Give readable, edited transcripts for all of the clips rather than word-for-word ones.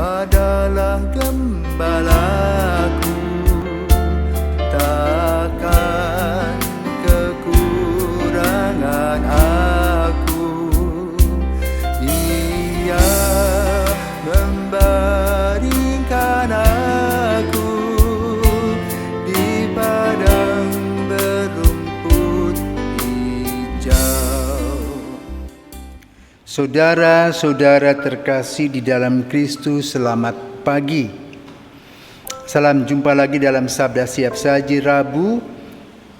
adalah gembalaku, takkan kekurangan aku. Ia membaringkan aku di padang berumput hijau. Saudara-saudara terkasih di dalam Kristus, selamat pagi. Salam jumpa lagi dalam Sabda Siap Saji Rabu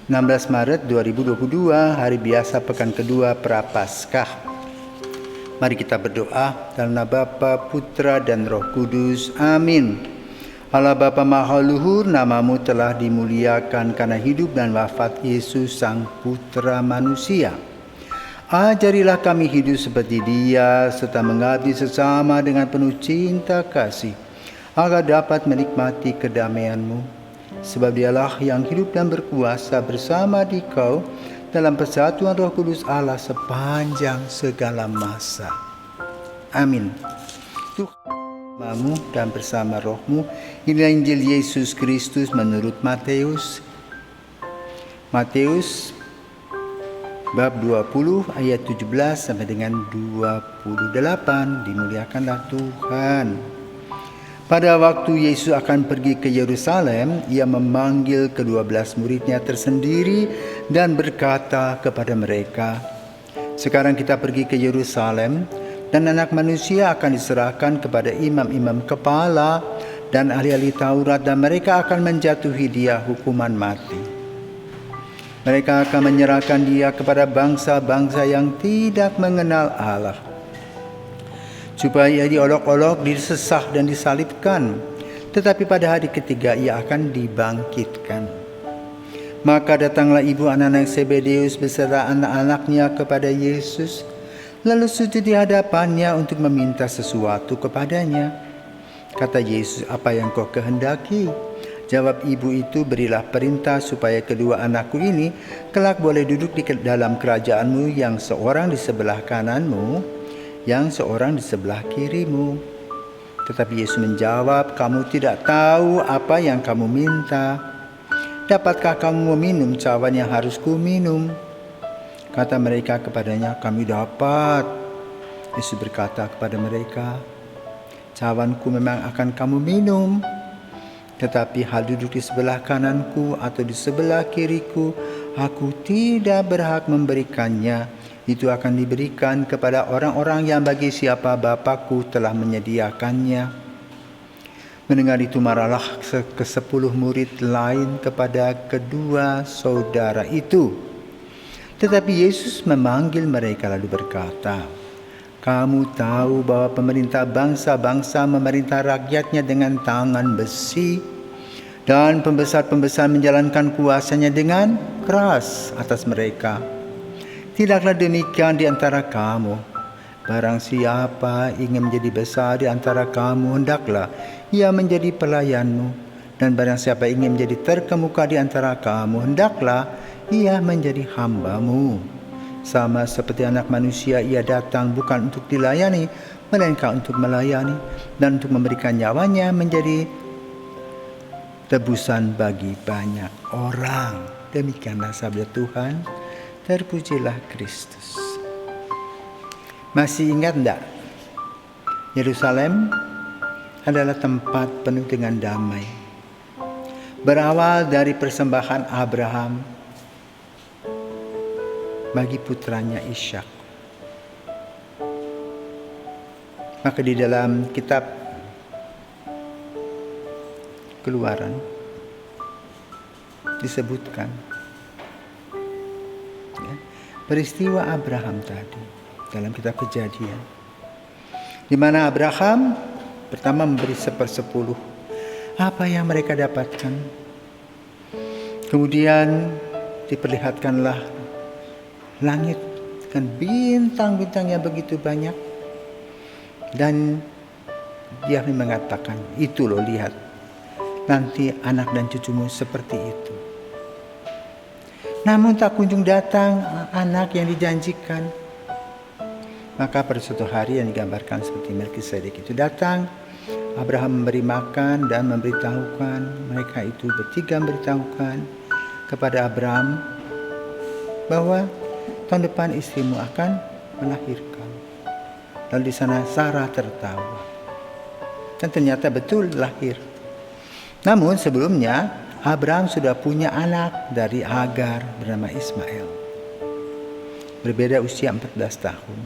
16 Maret 2022, hari biasa pekan kedua Prapaskah. Mari kita berdoa dalam nama Bapa, Putra dan Roh Kudus. Amin. Allah Bapa Maha Luhur, namamu telah dimuliakan karena hidup dan wafat Yesus Sang Putra Manusia. Ajarilah kami hidup seperti Dia, serta mengabdi sesama dengan penuh cinta kasih, agar dapat menikmati kedamaian-Mu. Sebab Dialah yang hidup dan berkuasa bersama Dikau dalam persatuan Roh Kudus Allah sepanjang segala masa. Amin. Tuhan dan bersama Roh-Mu. Inilah Injil Yesus Kristus menurut Matius. Bab 20 ayat 17 sampai dengan 28. Dimuliakanlah Tuhan. Pada waktu Yesus akan pergi ke Yerusalem, Ia memanggil ke-12 muridnya tersendiri dan berkata kepada mereka, "Sekarang kita pergi ke Yerusalem, dan Anak Manusia akan diserahkan kepada imam-imam kepala dan ahli-ahli Taurat, dan mereka akan menjatuhi Dia hukuman mati. Mereka akan menyerahkan Dia kepada bangsa-bangsa yang tidak mengenal Allah, supaya diolok-olok, disesah dan disalibkan. Tetapi pada hari ketiga Ia akan dibangkitkan." Maka datanglah ibu anak-anak Zebedeus beserta anak-anaknya kepada Yesus, lalu sujud di hadapannya untuk meminta sesuatu kepadanya. Kata Yesus, "Apa yang kau kehendaki?" Jawab ibu itu, "Berilah perintah supaya kedua anakku ini kelak boleh duduk di dalam kerajaanmu, yang seorang di sebelah kananmu, yang seorang di sebelah kirimu." Tetapi Yesus menjawab, "Kamu tidak tahu apa yang kamu minta. Dapatkah kamu meminum cawan yang harus kuminum?" Kata mereka kepadanya, "Kami dapat." Yesus berkata kepada mereka, "Cawanku memang akan kamu minum, tetapi hal duduk di sebelah kananku atau di sebelah kiriku, aku tidak berhak memberikannya. Itu akan diberikan kepada orang-orang yang bagi siapa Bapa-Ku telah menyediakannya." Mendengar itu marahlah ke-10 murid lain kepada kedua saudara itu. Tetapi Yesus memanggil mereka lalu berkata, "Kamu tahu bahwa pemerintah bangsa-bangsa memerintah rakyatnya dengan tangan besi, dan pembesar-pembesar menjalankan kuasanya dengan keras atas mereka. Tidaklah demikian di antara kamu. Barang siapa ingin menjadi besar di antara kamu, hendaklah ia menjadi pelayanmu. Dan barang siapa ingin menjadi terkemuka di antara kamu, hendaklah ia menjadi hambamu. Sama seperti Anak Manusia, Ia datang bukan untuk dilayani, melainkan untuk melayani dan untuk memberikan nyawanya menjadi tebusan bagi banyak orang." Demikianlah sabda Tuhan. Terpujilah Kristus. Masih ingat enggak? Yerusalem adalah tempat penuh dengan damai. Berawal dari persembahan Abraham bagi putranya Ishak. Maka di dalam kitab Keluaran disebutkan peristiwa Abraham tadi dalam kitab Kejadian, di mana Abraham pertama memberi 1/10 apa yang mereka dapatkan. Kemudian diperlihatkanlah langit dengan bintang-bintang yang begitu banyak, dan dia mengatakan, "Itu loh, lihat, nanti anak dan cucumu seperti itu." Namun tak kunjung datang anak yang dijanjikan. Maka pada suatu hari yang digambarkan seperti Melkisedek itu datang, Abraham memberi makan dan memberitahukan, mereka itu bertiga memberitahukan kepada Abraham bahwa tahun depan istrimu akan melahirkan. Lalu di sana Sarah tertawa. Dan ternyata betul lahir. Namun sebelumnya Abraham sudah punya anak dari Hagar bernama Ismail. Berbeda usia 14 tahun.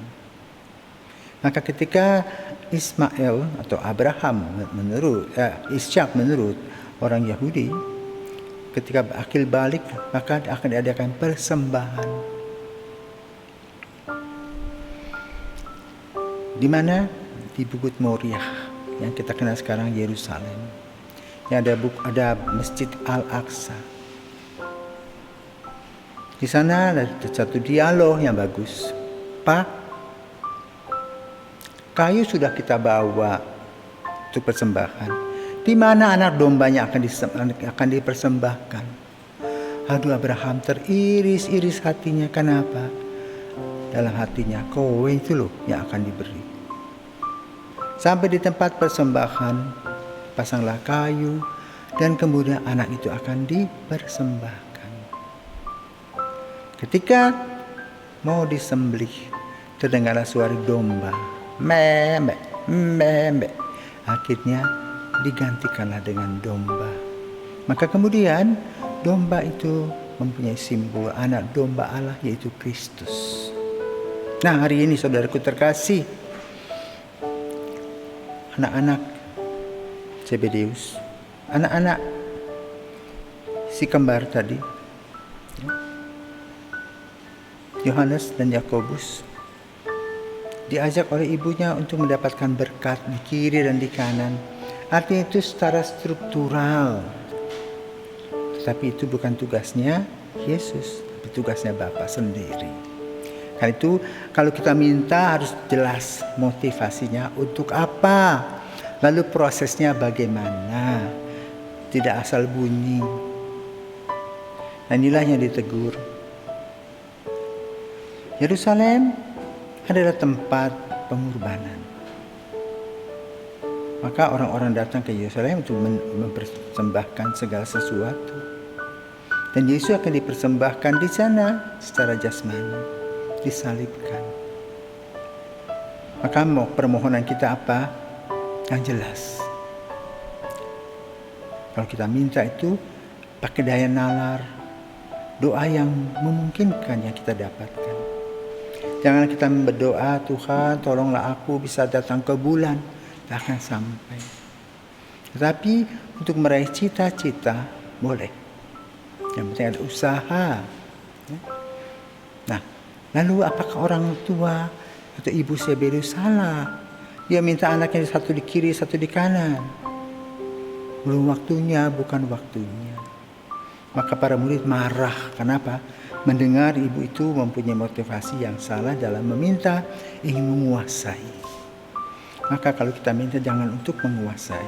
Maka ketika Ismail atau Abraham Ishak menurut orang Yahudi, ketika akil balik maka akan diadakan persembahan. Di mana? Di Bukit Moriah yang kita kenal sekarang Yerusalem. Yang ada Masjid Al-Aqsa. Di sana ada satu dialog yang bagus. Pak, kayu sudah kita bawa untuk persembahan. Di mana anak dombanya akan dipersembahkan? Aduh, Abraham teriris-iris hatinya. Kenapa? Dalam hatinya, kowe itu loh yang akan diberi. Sampai di tempat persembahan, pasanglah kayu, dan kemudian anak itu akan dipersembahkan. Ketika mau disembelih, terdengarlah suara domba, membe, membe. Akhirnya digantikanlah dengan domba. Maka kemudian domba itu mempunyai simbol anak domba Allah, yaitu Kristus. Nah, hari ini saudaraku terkasih, anak-anak Zebedeus, anak-anak si kembar tadi, Yohanes dan Yakobus, diajak oleh ibunya untuk mendapatkan berkat di kiri dan di kanan. Artinya itu secara struktural. Tetapi itu bukan tugasnya Yesus, tapi tugasnya Bapa sendiri. Karena itu kalau kita minta harus jelas motivasinya untuk apa. Lalu prosesnya bagaimana. Tidak asal bunyi. Dan inilah yang ditegur. Yerusalem adalah tempat pengorbanan. Maka orang-orang datang ke Yerusalem untuk mempersembahkan segala sesuatu. Dan Yesus akan dipersembahkan di sana secara jasmani, disalibkan. Maka permohonan kita apa? Yang jelas. Kalau kita minta itu pakai daya nalar, doa yang memungkinkan yang kita dapatkan. Jangan kita berdoa, Tuhan tolonglah aku bisa datang ke bulan, tak akan sampai. Tetapi untuk meraih cita-cita boleh. Yang penting ada usaha. Nah, lalu apakah orang tua atau ibu Zebedeus salah? Dia minta anaknya satu di kiri, satu di kanan. Belum waktunya, bukan waktunya. Maka para murid marah. Kenapa? Mendengar ibu itu mempunyai motivasi yang salah dalam meminta, ingin menguasai. Maka kalau kita minta jangan untuk menguasai,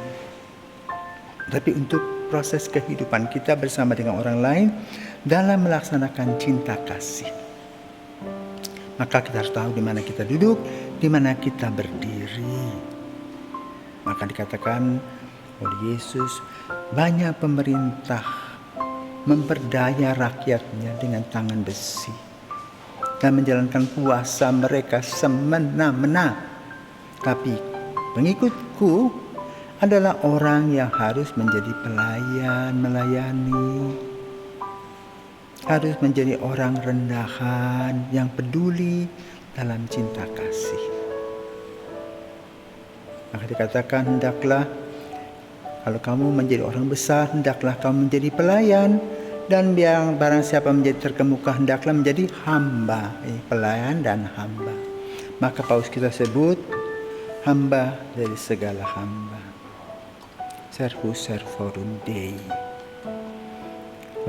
tapi untuk proses kehidupan kita bersama dengan orang lain dalam melaksanakan cinta kasih. Maka kita harus tahu di mana kita duduk, di mana kita berdiri. Maka dikatakan oleh Yesus, banyak pemerintah memperdaya rakyatnya dengan tangan besi dan menjalankan puasa mereka semena-mena. Tapi pengikutku adalah orang yang harus menjadi pelayan, melayani. Harus menjadi orang rendahan yang peduli dalam cinta kasih. Maka dikatakan hendaklah kalau kamu menjadi orang besar, hendaklah kamu menjadi pelayan. Dan barang siapa menjadi terkemuka, hendaklah menjadi hamba. Pelayan dan hamba. Maka Paulus kita sebut hamba dari segala hamba. Servus servorum Dei.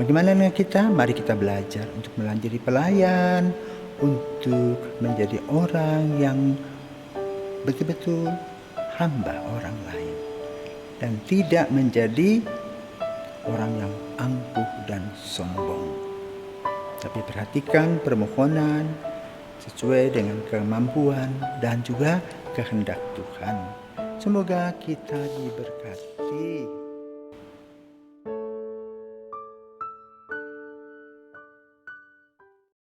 Bagaimana dengan kita? Mari kita belajar untuk menjadi pelayan, untuk menjadi orang yang betul-betul hamba orang lain. Dan tidak menjadi orang yang angkuh dan sombong. Tapi perhatikan permohonan sesuai dengan kemampuan dan juga kehendak Tuhan. Semoga kita diberkati.